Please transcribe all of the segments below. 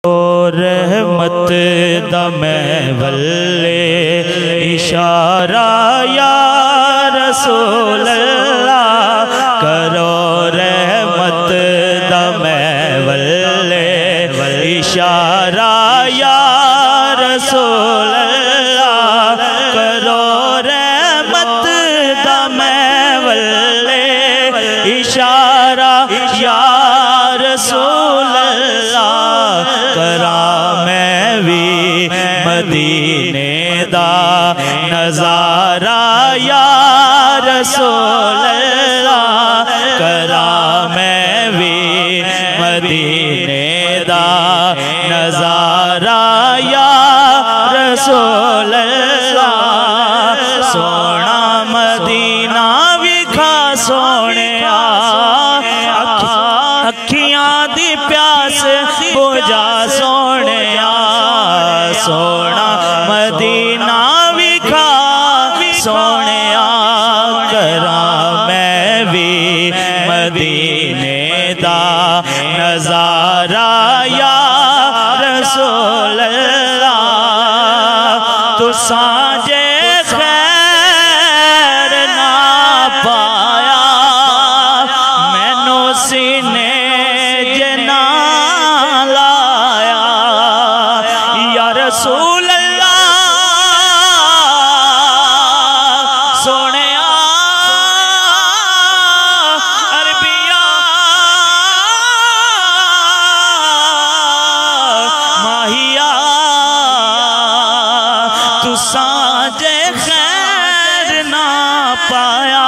رحمت دمے ولے اشارہ یا رسول اللہ کرو رحمت دمے ولے اشارہ یا رسول اللہ کرو رحمت دمے ولے اشارہ یا رسول اللہ کرا میں بھی مدینے دا نظارہ یا رسول اللہ کرا میں بھی مدینے دا نظارہ یا رسول اللہ سونا مدینہ وکھا سونے اکھیاں دی پیاس بجھا سونے سونا مدینہ وکھا سونے کرا میں بھی مدینے دا نظارہ یا رسول اللہ تو سانجے خیر نہ پایا مینوں سینے رسول اللہ سونے عربیہ ماہیہ تو سانجے خیر نہ پایا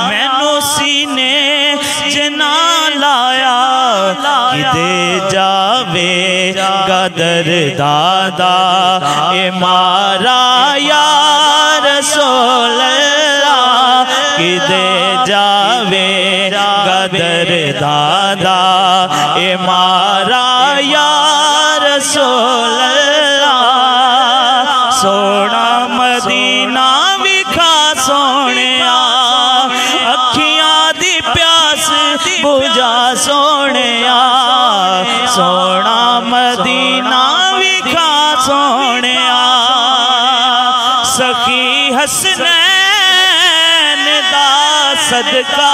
مینوں سینے جنا لایا کدے جاوے قدر دادا اے مارا یا رسول اللہ کدے جاوے قدر دادا اے مارا یا رسول اللہ سونا مدینہ وکھا سونے اکھیاں دی پیاس بجھا سونے سونا مدینہ وکھا سونے سخی حسنین دا صدقہ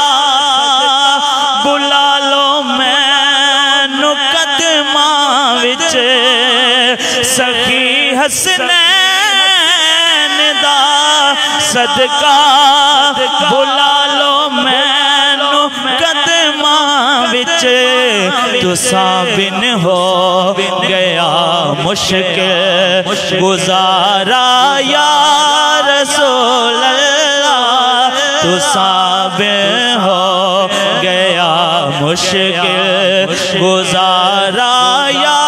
بلا لو مینوں قدماں وچ سخی حسنین دا صدقہ بلا لو مینوں قدماں وچ تساں بن ہو گیا مشکل گزارا یا رسول اللہ تساں بن ہو گیا مشکل گزارا یا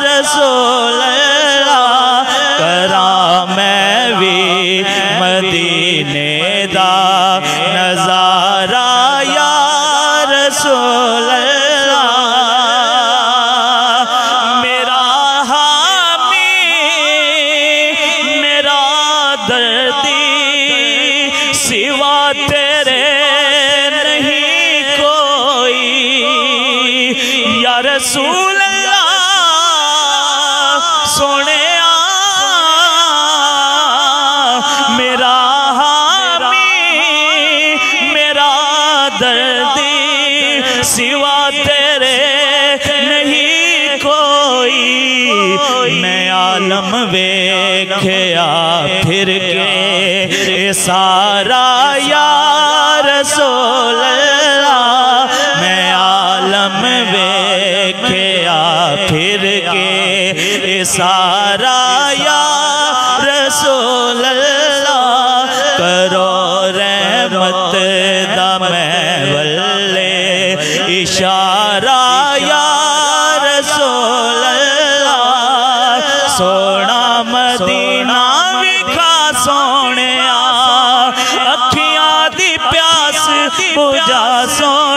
رسول اللہ کرا میں بھی مدینے دا نظارہ یا رسول اللہ میرا حامی میرا دردی سوا تیرے نہیں کوئی یا رسول اللہ سونے میرا حامی میرا دردی سوا تیرے نہیں کوئی میں عالم ویکھیا پھر کے سارا یا رسول اللہ میں عالم ویکھیا پھر کے سارا یا رسول اللہ کرو رحمت دمے ولے اشارہ یا رسول اللہ سونا مدینہ وکھا سونے اکھیاں دی پیاس بجھا سونے